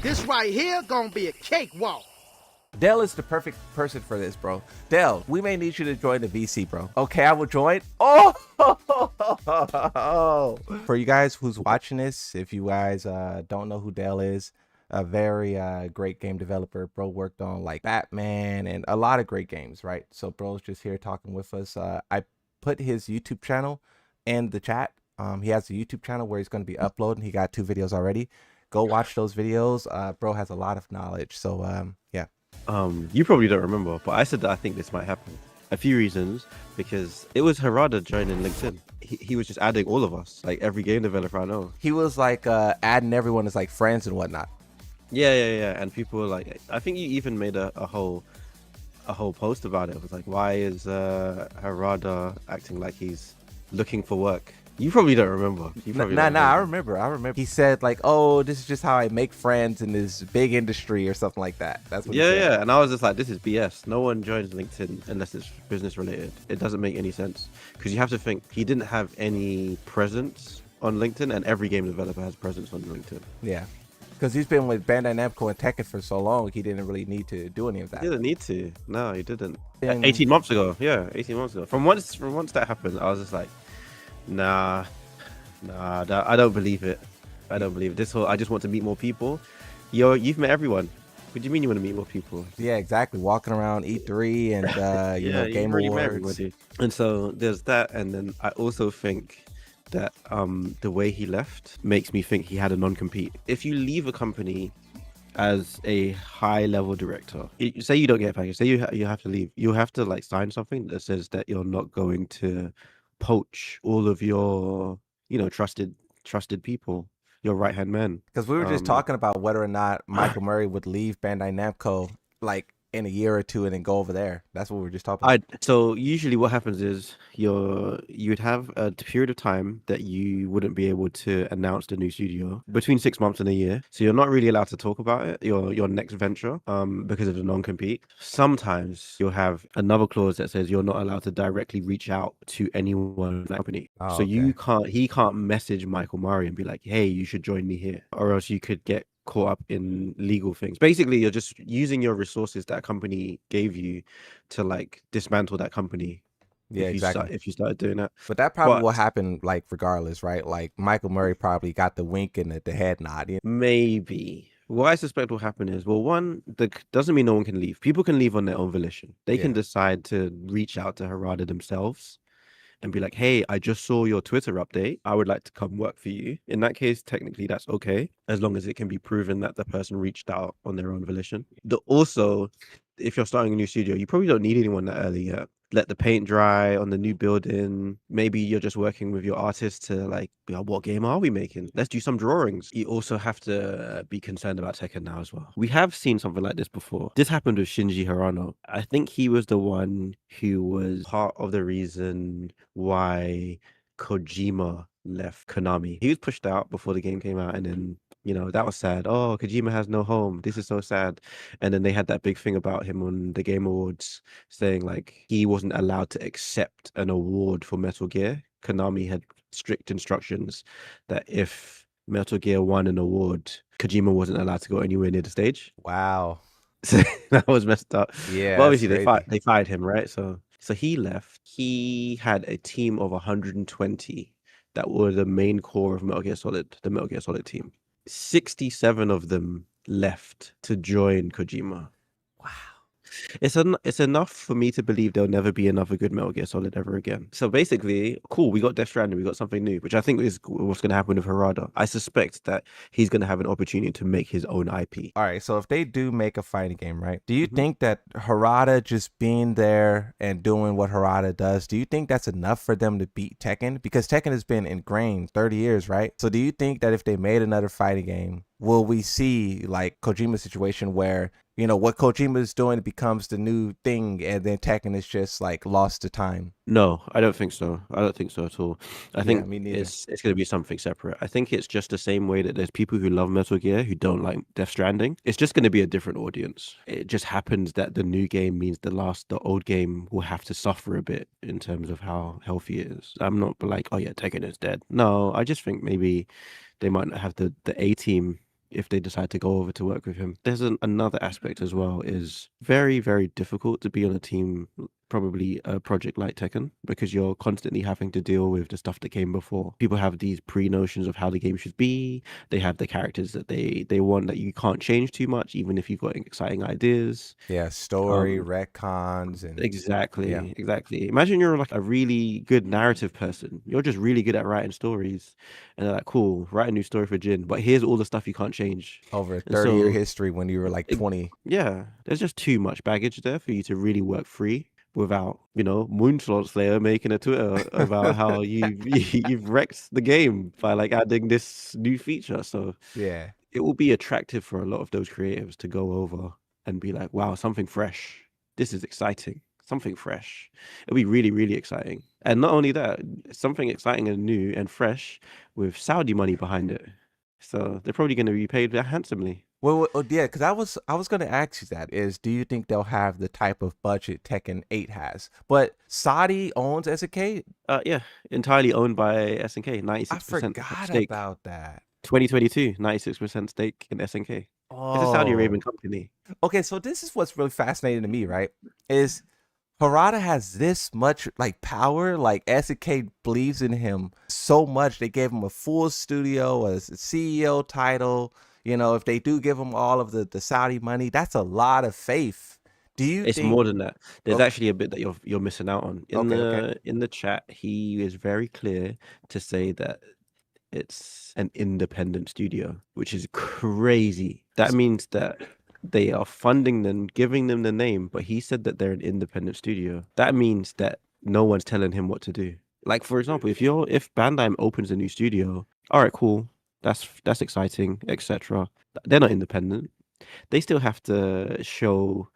This right here gonna be a cakewalk. Dell is the perfect person for this, bro. Dell, we may need you to join the VC, bro. Okay, I will join. Oh, for you guys who's watching this, if you guys don't know who Dell is, a very great game developer. Bro worked on like Batman and a lot of great games, right? So bro's just here talking with us. I put his YouTube channel in the chat. He has a YouTube channel where he's going to be uploading. He got 2 videos already. Go watch those videos. Bro has a lot of knowledge. So yeah. You probably don't remember, but I said that I think this might happen. A few reasons, because it was Harada joining LinkedIn. He was just adding all of us, like every game developer I know. He was like adding everyone as like friends and whatnot. Yeah. And people were like, I think you even made a whole post about it. It was like, why is Harada acting like he's looking for work? You probably don't remember. I remember. He said like, "Oh, this is just how I make friends in this big industry or something like that." That's what. Yeah. And I was just like, "This is BS. No one joins LinkedIn unless it's business related. It doesn't make any sense because you have to think he didn't have any presence on LinkedIn, and every game developer has presence on LinkedIn. Yeah, because he's been with Bandai Namco and Tekken for so long, he didn't really need to do any of that. He didn't need to. No, he didn't. 18 months ago. Yeah, 18 months ago. From once that happened, I was just like. Nah, I don't believe it. I don't believe it. This whole I just want to meet more people. You've met everyone. What do you mean you want to meet more people? Yeah, exactly. Walking around E3 and you know, Game Awards. And so there's that, and then I also think that the way he left makes me think he had a non-compete. If you leave a company as a high-level director, say you don't get a package, say you have to leave, you have to like sign something that says that you're not going to poach all of your trusted people, your right hand man. Because we were just talking about whether or not Michael Murray would leave Bandai Namco like in a year or two and then go over there. That's what we were just talking about. So usually what happens is you'd have a period of time that you wouldn't be able to announce the new studio between 6 months and a year. So you're not really allowed to talk about it, your next venture, because of the non-compete. Sometimes you'll have another clause that says you're not allowed to directly reach out to anyone in the company. So okay. He can't message Michael Murray and be like, hey, you should join me here, or else you could get caught up in legal things. Basically, you're just using your resources that company gave you to like dismantle that company. Yeah, exactly. If you started doing that, but that probably will happen like regardless, right? Like Michael Murray probably got the wink and the head nod. You know? Maybe. What I suspect will happen is, well, one, doesn't mean no one can leave. People can leave on their own volition. They can decide to reach out to Harada themselves and be like, hey, I just saw your Twitter update. I would like to come work for you. In that case, technically, that's okay, as long as it can be proven that the person reached out on their own volition. Also, if you're starting a new studio, you probably don't need anyone that early yet. Let the paint dry on the new building. Maybe you're just working with your artist to like, what game are we making? Let's do some drawings. You also have to be concerned about Tekken now as well. We have seen something like this before. This happened with Shinji Harano. I think he was the one who was part of the reason why Kojima left Konami. He was pushed out before the game came out, and then that was sad. Oh, Kojima has no home. This is so sad. And then they had that big thing about him on the Game Awards saying like he wasn't allowed to accept an award for Metal Gear. Konami had strict instructions that if Metal Gear won an award, Kojima wasn't allowed to go anywhere near the stage. Wow. So that was messed up. Yeah. But obviously they fired him, right? So he left. He had a team of 120 that were the main core of Metal Gear Solid, the Metal Gear Solid team. 67 of them left to join Kojima. Wow. It's enough for me to believe there'll never be another good Metal Gear Solid ever again. So basically, cool, we got Death Stranding, we got something new, which I think is what's going to happen with Harada. I suspect that he's going to have an opportunity to make his own IP. All right, so if they do make a fighting game, right, do you think that Harada just being there and doing what Harada does, do you think that's enough for them to beat Tekken? Because Tekken has been ingrained 30 years, right? So do you think that if they made another fighting game, will we see like Kojima's situation where what Kojima is doing becomes the new thing, and then Tekken is just like lost to time? No, I don't think so. I don't think so at all. I think me neither. It's going to be something separate. I think it's just the same way that there's people who love Metal Gear who don't like Death Stranding. It's just going to be a different audience. It just happens that the new game means the old game will have to suffer a bit in terms of how healthy it is. I'm not like, oh yeah, Tekken is dead. No, I just think maybe they might not have the A team if they decide to go over to work with him. There's another aspect as well, is very, very difficult to be on a team, probably a project like Tekken, because you're constantly having to deal with the stuff that came before. People have these pre-notions of how the game should be. They have the characters that they want that you can't change too much, even if you've got exciting ideas. Yeah, story, retcons, and Exactly, exactly. Imagine you're like a really good narrative person. You're just really good at writing stories, and they're like, cool, write a new story for Jin, but here's all the stuff you can't change. over a And 30-year so, history when you were like 20. yeah, there's just too much baggage there for you to really work free without, Moonslot Slayer making a Twitter about how you've wrecked the game by like adding this new feature. So Yeah. it will be attractive for a lot of those creatives to go over and be like, wow, something fresh. This is exciting. Something fresh. It'll be really, really exciting. And not only that, something exciting and new and fresh with Saudi money behind it. So they're probably going to be paid handsomely. Well, yeah, because I was going to ask you that is, do you think they'll have the type of budget Tekken 8 has? But Saudi owns SNK? Yeah, entirely owned by SNK, 96% I forgot stake. about that. 2022, 96% stake in SNK. It's a Saudi Arabian company. Okay, so this is what's really fascinating to me, right? Is Harada has this much like power, like SNK believes in him so much. They gave him a full studio, a CEO title. If they do give him all of the Saudi money, that's a lot of faith. Do you It's think more than that. There's Okay. actually a bit that you're missing out on. In the chat, he is very clear to say that it's an independent studio, which is crazy. That means that they are funding them, giving them the name, but he said that they're an independent studio. That means that no one's telling him what to do. Like, for example, if Bandai opens a new studio, all right, cool, that's exciting, etc. They're not independent. They still have to show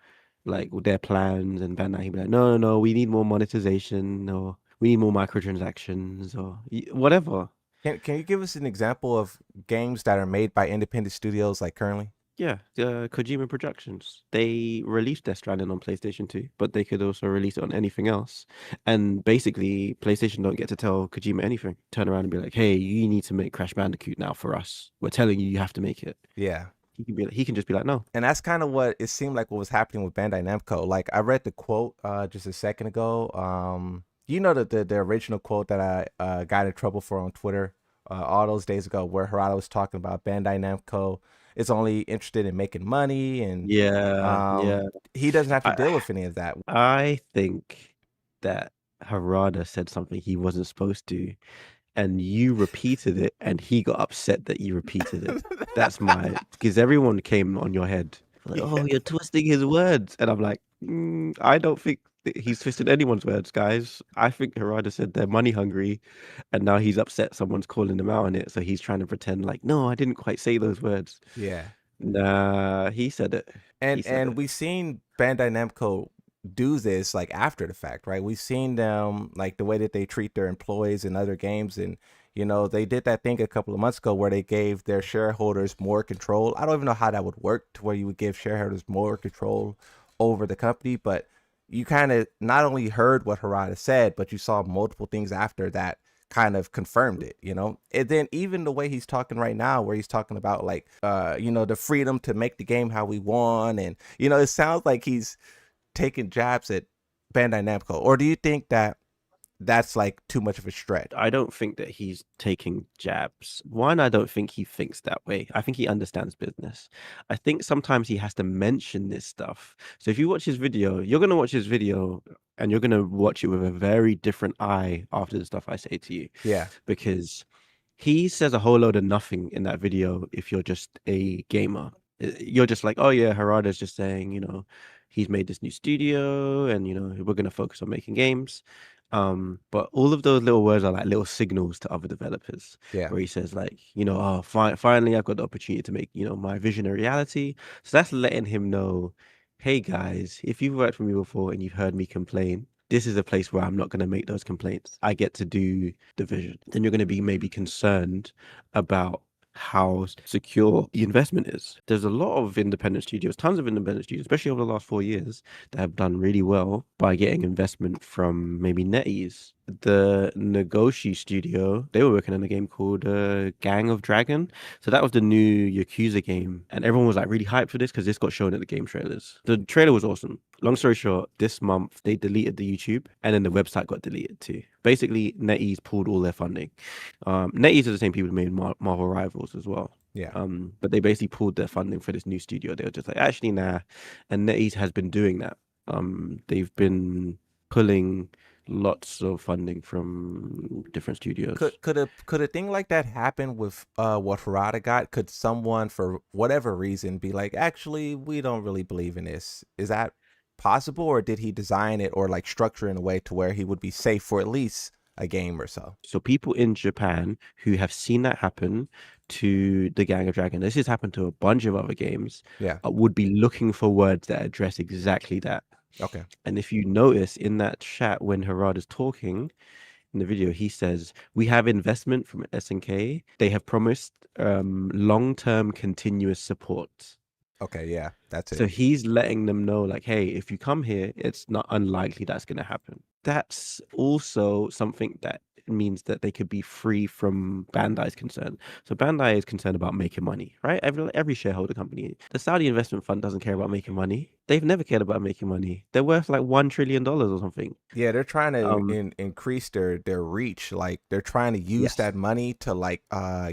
like their plans, and Bandai can be like, no, we need more monetization, or we need more microtransactions, or whatever. Can you give us an example of games that are made by independent studios like currently? Yeah, Kojima Productions. They released Death Stranding on PlayStation 2, but they could also release it on anything else. And basically, PlayStation don't get to tell Kojima anything. Turn around and be like, hey, you need to make Crash Bandicoot now for us. We're telling you have to make it. Yeah. He can just be like, no. And that's kind of what it seemed like what was happening with Bandai Namco. Like I read the quote just a second ago. The original quote that I got in trouble for on Twitter all those days ago, where Harada was talking about Bandai Namco is only interested in making money, and Yeah. he doesn't have to deal with any of that. I think that Harada said something he wasn't supposed to, and you repeated it, and he got upset that you repeated it. That's because everyone came on your head like, oh, you're twisting his words, and I'm like, I don't think that he's twisted anyone's words, guys. I think Harada said they're money hungry, and now he's upset someone's calling him out on it, so he's trying to pretend like, no, I didn't quite say those words. Yeah. Nah, he said it. And we've seen Bandai Namco do this like after the fact, right? We've seen them like the way that they treat their employees in other games, and they did that thing a couple of months ago where they gave their shareholders more control. I don't even know how that would work to where you would give shareholders more control over the company, but you kind of not only heard what Harada said, but you saw multiple things after that kind of confirmed it, and then even the way he's talking right now, where he's talking about like the freedom to make the game how we want, and it sounds like he's taking jabs at Bandai Namco. Or do you think that that's like too much of a stretch? I don't think that he's taking jabs. One, I don't think he thinks that way. I think he understands business. I think sometimes he has to mention this stuff. So if you watch his video, you're going to watch his video and you're going to watch it with a very different eye after the stuff I say to you. Yeah. Because he says a whole load of nothing in that video if you're just a gamer. You're just like, oh yeah, Harada's just saying, he's made this new studio and, we're going to focus on making games. But all of those little words are like little signals to other developers. Yeah. Where he says like, finally I've got the opportunity to make, my vision a reality. So that's letting him know, hey guys, if you've worked with me before and you've heard me complain, this is a place where I'm not going to make those complaints. I get to do the vision. Then you're going to be maybe concerned about how secure the investment is. There's a lot of independent studios, tons of independent studios, especially over the last 4 years, that have done really well by getting investment from maybe NetEase the Nagoshi studio, they were working on a game called Gang of Dragon. So that was the new Yakuza game. And everyone was like really hyped for this because this got shown at the game trailers. The trailer was awesome. Long story short, this month they deleted the YouTube and then the website got deleted too. Basically, NetEase pulled all their funding. NetEase are the same people who made Marvel Rivals as well. Yeah. But they basically pulled their funding for this new studio. They were just like, actually, nah. And NetEase has been doing that. They've been pulling lots of funding from different studios. Could a thing like that happen with what Harada got? Could someone for whatever reason be like, actually, we don't really believe in this? Is that possible, or did he design it or like structure in a way to where he would be safe for at least a game or so? So people in Japan who have seen that happen to the Gang of Dragon, this has happened to a bunch of other games, Yeah. would be looking for words that address exactly that. Okay. And if you notice in that chat when Harada's talking in the video, he says, "We have investment from SNK. They have promised long-term continuous support." Okay. Yeah. That's So it. he's letting them know, like, hey, if you come here, it's not unlikely that's going to happen. That's also something that means that they could be free from Bandai's concern. So Bandai is concerned about making money, right? Every shareholder company. The Saudi investment fund doesn't care about making money. They've never cared about making money. They're worth like $1 trillion or something. Yeah, they're trying to Um, increase their reach. Like they're trying to use yes, that money to like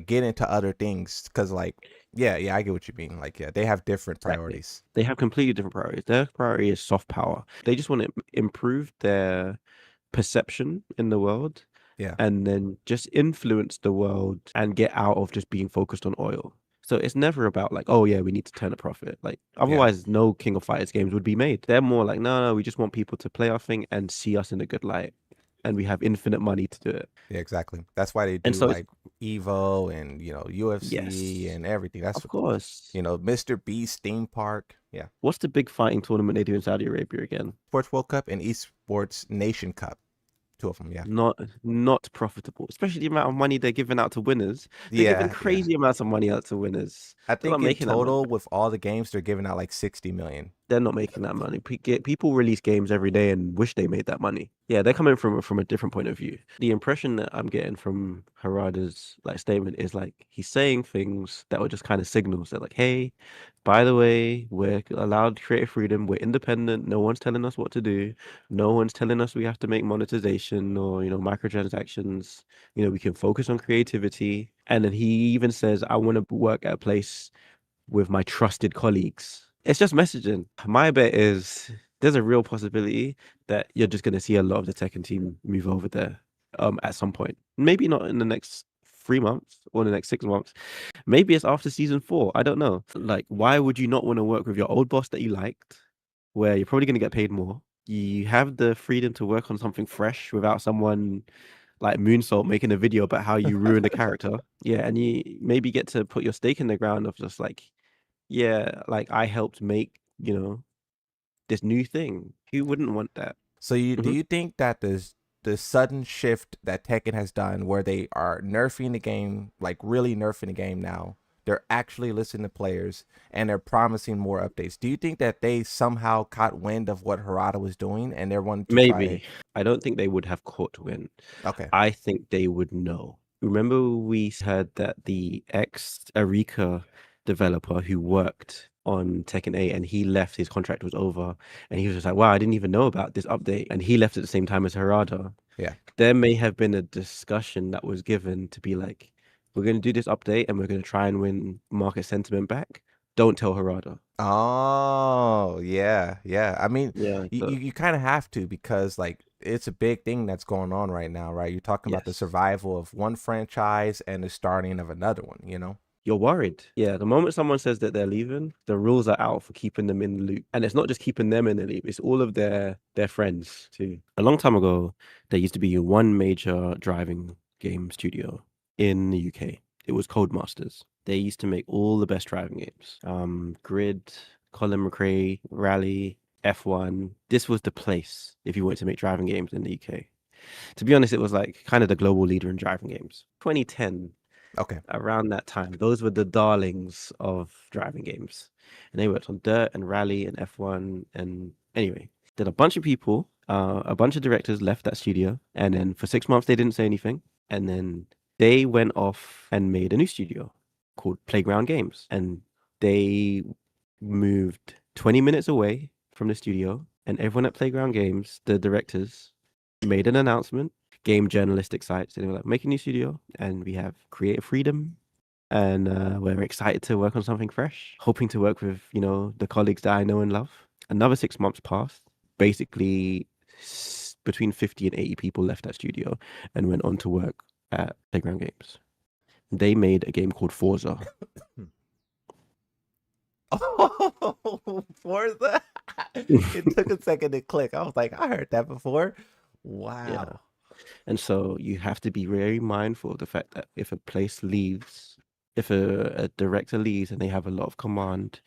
get into other things. Cause like yeah, I get what you mean. Like yeah, they have different exactly. priorities. They have completely different priorities. Their priority is soft power. They just want to improve their perception in the world Yeah. and then just influence the world and get out of just being focused on oil. So it's never about like, oh yeah, we need to turn a profit. Like Yeah. otherwise, no King of Fighters games would be made. They're more like, no, we just want people to play our thing and see us in a good light, and we have infinite money to do it. Yeah, exactly. That's why they And do so it's like Evo and UFC yes, and everything. That's of what course. Mr. Beast theme park. Yeah. What's the big fighting tournament they do in Saudi Arabia again? Sports World Cup and Esports Nation Cup. Two of them, yeah. Not profitable, especially the amount of money they're giving out to winners. They're giving Yeah. crazy amounts of money out to winners. I They're not think in making that money. total with all the games they're giving out like 60 million. They're not making that money. People release games every day and wish they made that money. Yeah, they're coming from a different point of view. The impression that I'm getting from Harada's like statement is like he's saying things that were just kind of signals that like, hey, by the way, we're allowed creative freedom. We're independent. No one's telling us what to do. No one's telling us we have to make monetization or microtransactions. We can focus on creativity. And then he even says, I want to work at a place with my trusted colleagues. It's just messaging. My bet is there's a real possibility that you're just going to see a lot of the Tekken team move over there at some point. Maybe not in the next 3 months or the next 6 months. Maybe it's after season 4. I don't know. Like, why would you not want to work with your old boss that you liked, where you're probably going to get paid more? You have the freedom to work on something fresh without someone like Moonsault making a video about how you ruined a character. Yeah, and you maybe get to put your stake in the ground of just like, yeah, like I helped make, this new thing. Who wouldn't want that? So do Hmm. you think that the sudden shift that Tekken has done where they are nerfing the game, like really nerfing the game now, they're actually listening to players and they're promising more updates. Do you think that they somehow caught wind of what Harada was doing and they're wanting to try? Maybe. I don't think they would have caught wind. Okay. I think they would know. Remember we heard that the ex-Arika developer who worked on Tekken 8 and he left, his contract was over, and he was just like, wow, I didn't even know about this update. And he left at the same time as Harada. Yeah. There may have been a discussion that was given to be like, we're going to do this update and we're going to try and win market sentiment back. Don't tell Harada. Oh, yeah. Yeah. I mean, Yeah. you kind of have to because like it's a big thing that's going on right now, right? You're talking about the Yes. survival of one franchise and the starting of another one. You're worried. Yeah, the moment someone says that they're leaving, the rules are out for keeping them in the loop. And it's not just keeping them in the loop, it's all of their friends too. A long time ago, there used to be one major driving game studio in the UK. It was Codemasters. They used to make all the best driving games. Grid, Colin McRae, Rally, F1. This was the place if you wanted to make driving games in the UK. To be honest, it was like kind of the global leader in driving games. 2010, Okay. around that time, those were the darlings of driving games. And they worked on Dirt and Rally and F1. And anyway, Then a bunch of people, a bunch of directors left that studio, and then for 6 months they didn't say anything, and then they went off and made a new studio called Playground Games, and they moved 20 minutes away from the studio, and everyone at Playground Games, the directors, made an announcement, game journalistic sites, and they were like, make a new studio, and we have creative freedom, and we're excited to work on something fresh, hoping to work with, the colleagues that I know and love. Another 6 months passed. Basically, between 50 and 80 people left that studio and went on to work at Playground Games. They made a game called Forza. Oh, Forza. It took a second to click. I was like, I heard that before. Wow. Yeah. And so you have to be very mindful of the fact that if a place leaves, if a director leaves and they have a lot of command,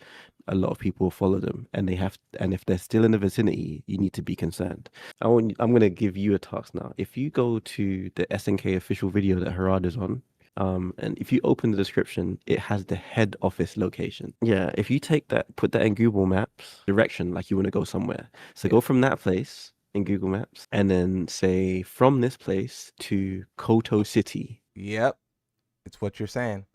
a lot of people follow them, and if they're still in the vicinity, you need to be concerned. I'm going to give you a task now. If you go to the SNK official video that Harada's on, and if you open the description, it has the head office location. Yeah, if you take that, put that in Google Maps, direction, like you want to go somewhere. So go from that place in Google Maps, and then say from this place to Koto City. Yep. It's what you're saying.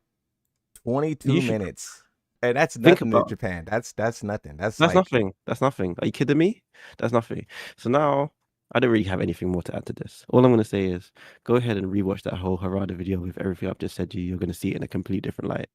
22 You should minutes. And that's think nothing in about Japan. That's nothing. That's That's like nothing. That's nothing. Are you kidding me? That's nothing. So now I don't really have anything more to add to this. All I'm going to say is go ahead and rewatch that whole Harada video with everything I've just said to you. You're going to see it in a completely different light.